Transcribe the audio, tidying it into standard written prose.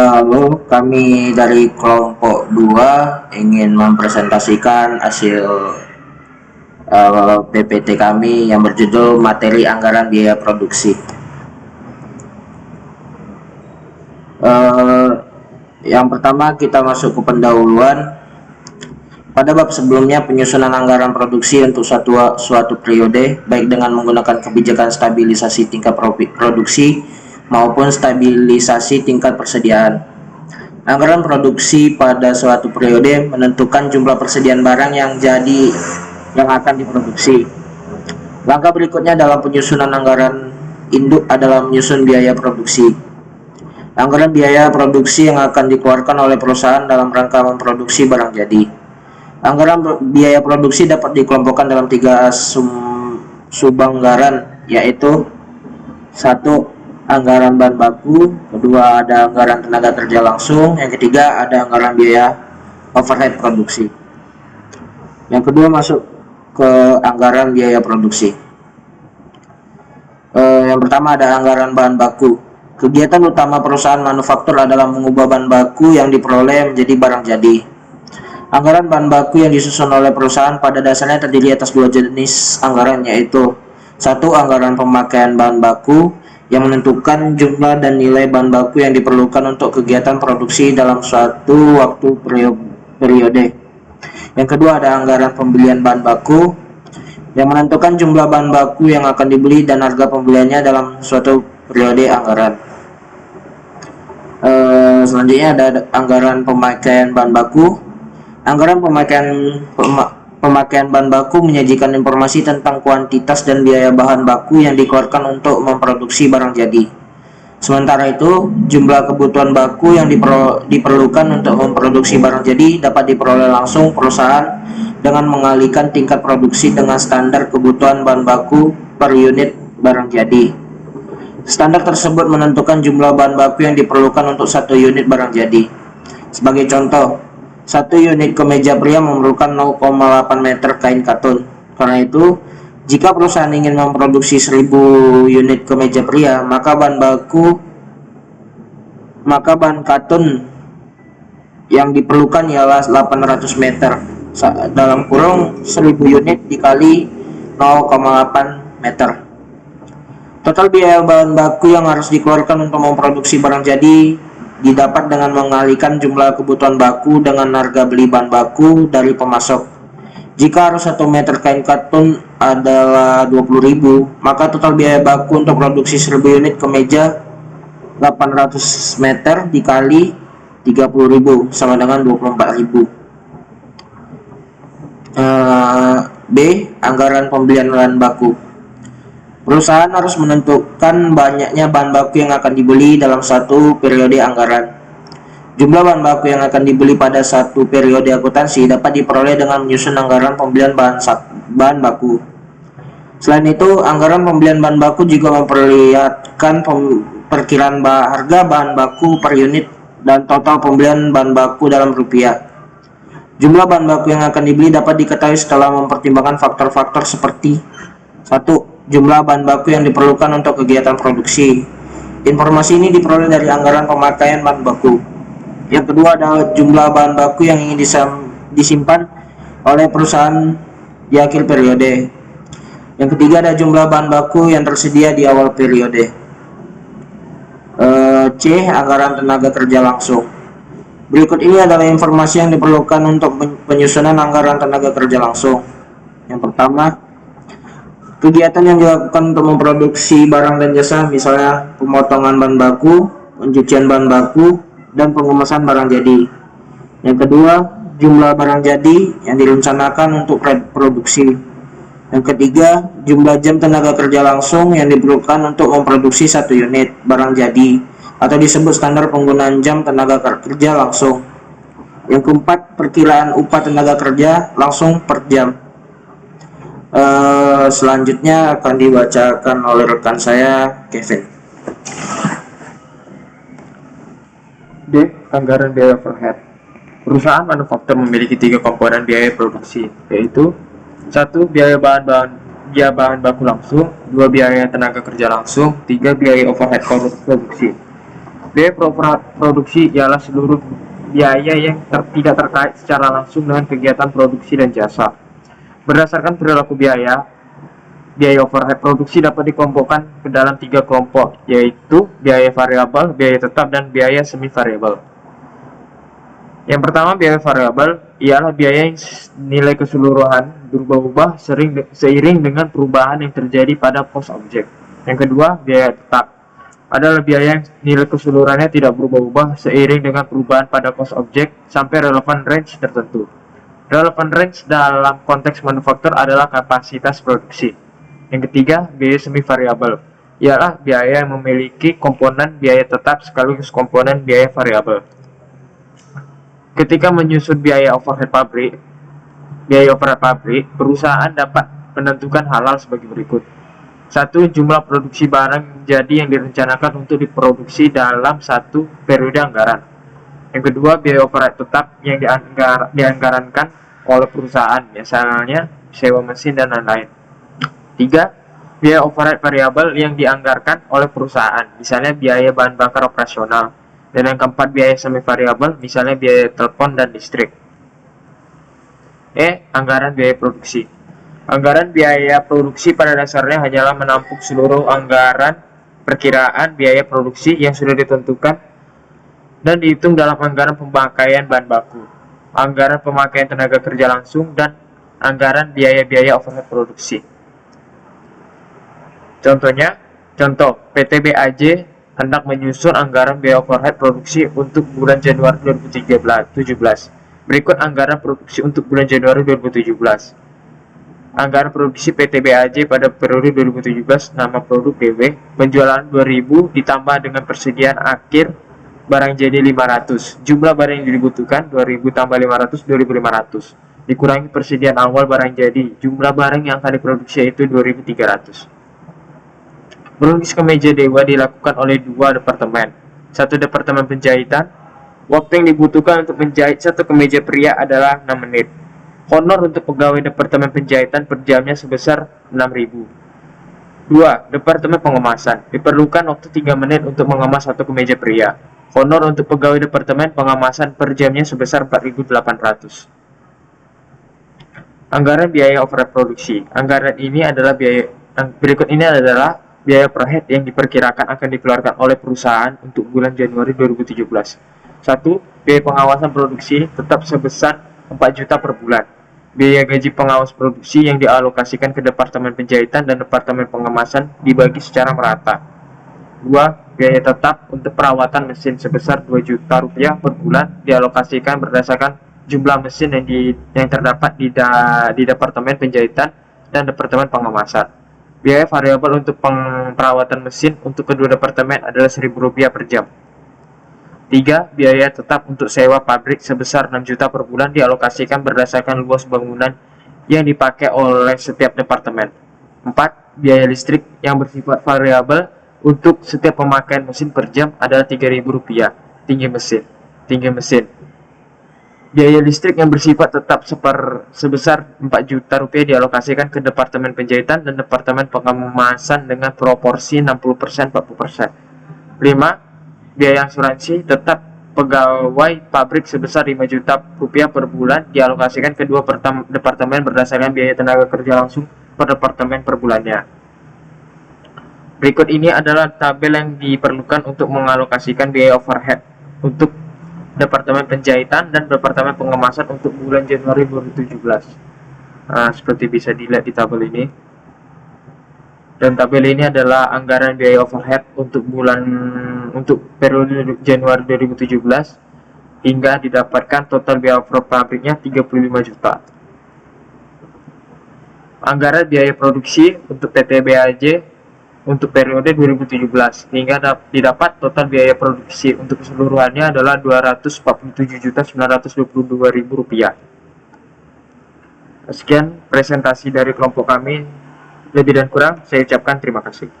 Halo, kami dari kelompok 2 ingin mempresentasikan hasil PPT kami yang berjudul materi anggaran biaya produksi. Yang pertama kita masuk ke pendahuluan. Pada bab sebelumnya, penyusunan anggaran produksi untuk suatu periode baik dengan menggunakan kebijakan stabilisasi tingkat produksi maupun stabilisasi tingkat persediaan. Anggaran produksi pada suatu periode menentukan jumlah persediaan barang yang akan diproduksi. Langkah berikutnya dalam penyusunan anggaran induk adalah menyusun biaya produksi. Anggaran biaya produksi yang akan dikeluarkan oleh perusahaan dalam rangka memproduksi barang jadi. Anggaran biaya produksi dapat dikelompokkan dalam 3 subanggaran, yaitu 1. Anggaran bahan baku, kedua ada anggaran tenaga kerja langsung, yang ketiga ada anggaran biaya overhead produksi. Yang kedua masuk ke anggaran biaya produksi. Yang pertama ada anggaran bahan baku. Kegiatan utama perusahaan manufaktur adalah mengubah bahan baku yang diperoleh menjadi barang jadi. Anggaran bahan baku yang disusun oleh perusahaan pada dasarnya terdiri atas 2 jenis anggaran, yaitu 1. Anggaran pemakaian bahan baku yang menentukan jumlah dan nilai bahan baku yang diperlukan untuk kegiatan produksi dalam suatu waktu periode. Yang kedua ada anggaran pembelian bahan baku yang menentukan jumlah bahan baku yang akan dibeli dan harga pembeliannya dalam suatu periode anggaran. Selanjutnya ada anggaran pemakaian bahan baku. Anggaran pemakaian bahan baku menyajikan informasi tentang kuantitas dan biaya bahan baku yang dikeluarkan untuk memproduksi barang jadi. Sementara itu, jumlah kebutuhan baku yang diperlukan untuk memproduksi barang jadi dapat diperoleh langsung perusahaan dengan mengalihkan tingkat produksi dengan standar kebutuhan bahan baku per unit barang jadi. Standar tersebut menentukan jumlah bahan baku yang diperlukan untuk 1 unit barang jadi. Sebagai contoh, 1 unit kemeja pria memerlukan 0,8 meter kain katun. Karena itu, jika perusahaan ingin memproduksi 1000 unit kemeja pria, maka bahan katun yang diperlukan ialah 800 meter dalam kurung 1000 unit dikali 0,8 meter. Total biaya bahan baku yang harus dikeluarkan untuk memproduksi barang jadi didapat dengan mengalihkan jumlah kebutuhan baku dengan harga beli bahan baku dari pemasok. Jika harus 1 meter kain katun adalah 20.000, maka total biaya baku untuk produksi 1000 unit kemeja 800 meter dikali 30.000 sama dengan 24.000. B. Anggaran pembelian bahan baku. Perusahaan harus menentukan banyaknya bahan baku yang akan dibeli dalam satu periode anggaran. Jumlah bahan baku yang akan dibeli pada satu periode akuntansi dapat diperoleh dengan menyusun anggaran pembelian bahan baku. Selain itu, anggaran pembelian bahan baku juga memperlihatkan perkiraan harga bahan baku per unit dan total pembelian bahan baku dalam rupiah. Jumlah bahan baku yang akan dibeli dapat diketahui setelah mempertimbangkan faktor-faktor seperti 1. Jumlah bahan baku yang diperlukan untuk kegiatan produksi. Informasi ini diperoleh dari anggaran pemakaian bahan baku. Yang kedua adalah jumlah bahan baku yang ingin disimpan oleh perusahaan di akhir periode. Yang ketiga ada jumlah bahan baku yang tersedia di awal periode. C. Anggaran tenaga kerja langsung. Berikut ini adalah informasi yang diperlukan untuk penyusunan anggaran tenaga kerja langsung. Yang pertama, kegiatan yang dilakukan untuk memproduksi barang dan jasa, misalnya pemotongan bahan baku, pencucian bahan baku, dan pengemesan barang jadi. Yang kedua, jumlah barang jadi yang direncanakan untuk produksi. Yang ketiga, jumlah jam tenaga kerja langsung yang diperlukan untuk memproduksi 1 unit barang jadi, atau disebut standar penggunaan jam tenaga kerja langsung. Yang keempat, perkiraan upah tenaga kerja langsung per jam. Selanjutnya akan dibacakan oleh rekan saya, Kevin. D. Anggaran biaya overhead. Perusahaan manufaktur memiliki 3 komponen biaya produksi, yaitu 1. Biaya bahan baku langsung, 2. Biaya tenaga kerja langsung, 3. Biaya overhead produksi. Biaya produksi ialah seluruh biaya yang tidak terkait secara langsung dengan kegiatan produksi dan jasa. Berdasarkan perilaku biaya overhead produksi dapat dikelompokkan ke dalam 3 kelompok, yaitu biaya variabel, biaya tetap, dan biaya semi variabel. Yang pertama, biaya variabel ialah biaya yang nilai keseluruhan berubah-ubah seiring dengan perubahan yang terjadi pada cost objek. Yang kedua, biaya tetap adalah biaya yang nilai keseluruhannya tidak berubah-ubah seiring dengan perubahan pada cost objek sampai relevan range tertentu. Relevan range dalam konteks manufaktur adalah kapasitas produksi. Yang ketiga, biaya semi variabel ialah biaya yang memiliki komponen biaya tetap sekaligus komponen biaya variabel. Ketika menyusun biaya overhead pabrik, perusahaan dapat menentukan hal-hal sebagai berikut. 1. Jumlah produksi barang jadi yang direncanakan untuk diproduksi dalam satu periode anggaran. Yang kedua, biaya overhead tetap yang dianggarankan oleh perusahaan, misalnya sewa mesin dan lain-lain. 3. Biaya overhead variabel yang dianggarkan oleh perusahaan, misalnya biaya bahan bakar operasional. Dan yang keempat, biaya semi variabel, misalnya biaya telepon dan listrik. Anggaran biaya produksi. Anggaran biaya produksi pada dasarnya hanyalah menampung seluruh anggaran perkiraan biaya produksi yang sudah ditentukan dan dihitung dalam anggaran pemakaian bahan baku, anggaran pemakaian tenaga kerja langsung, dan anggaran biaya-biaya overhead produksi. Contoh, PT BAJ hendak menyusun anggaran biaya overhead produksi untuk bulan Januari 2017. Berikut anggaran produksi untuk bulan Januari 2017. Anggaran produksi PT BAJ pada periode 2017, nama produk DW, penjualan 2000 ditambah dengan persediaan akhir barang jadi 500. Jumlah barang yang dibutuhkan 2000 tambah 500, 2500. Dikurangi persediaan awal barang jadi, jumlah barang yang akan diproduksi yaitu 2300. Melukis kemeja dewa dilakukan oleh 2 departemen. 1 departemen penjahitan. Waktu yang dibutuhkan untuk menjahit satu kemeja pria adalah 6 menit. Honor untuk pegawai departemen penjahitan per jamnya sebesar 6.000. 2. Departemen pengemasan. Diperlukan waktu 3 menit untuk mengemas satu kemeja pria. Honor untuk pegawai departemen pengemasan per jamnya sebesar 4.800. Anggaran biaya overhead produksi. Berikut ini adalah biaya per head yang diperkirakan akan dikeluarkan oleh perusahaan untuk bulan Januari 2017. 1. Biaya pengawasan produksi tetap sebesar 4 juta per bulan. Biaya gaji pengawas produksi yang dialokasikan ke Departemen Penjahitan dan Departemen Pengemasan dibagi secara merata. 2. Biaya tetap untuk perawatan mesin sebesar 2 juta rupiah per bulan dialokasikan berdasarkan jumlah mesin yang terdapat di Departemen Penjahitan dan Departemen Pengemasan. Biaya variabel untuk perawatan mesin untuk kedua departemen adalah Rp1.000 per jam. 3. Biaya tetap untuk sewa pabrik sebesar 6 juta per bulan dialokasikan berdasarkan luas bangunan yang dipakai oleh setiap departemen. 4. Biaya listrik yang bersifat variabel untuk setiap pemakaian mesin per jam adalah Rp3.000. Tinggi mesin. Biaya listrik yang bersifat tetap sebesar 4 juta rupiah dialokasikan ke Departemen Penjahitan dan Departemen Pengemasan dengan proporsi 60%-40%. 5. Biaya asuransi tetap pegawai pabrik sebesar 5 juta rupiah per bulan dialokasikan ke 2 departemen berdasarkan biaya tenaga kerja langsung per departemen per bulannya. Berikut ini adalah tabel yang diperlukan untuk mengalokasikan biaya overhead untuk Departemen Penjahitan dan Departemen Pengemasan untuk bulan Januari 2017. Seperti bisa dilihat di tabel ini. Dan tabel ini adalah anggaran biaya overhead untuk periode Januari 2017 hingga didapatkan total biaya overhead pabriknya 35 juta. Anggaran biaya produksi untuk PT BAJ untuk periode 2017 hingga didapat total biaya produksi untuk keseluruhannya adalah Rp247.922.000. Sekian presentasi dari kelompok kami. Lebih dan kurang saya ucapkan terima kasih.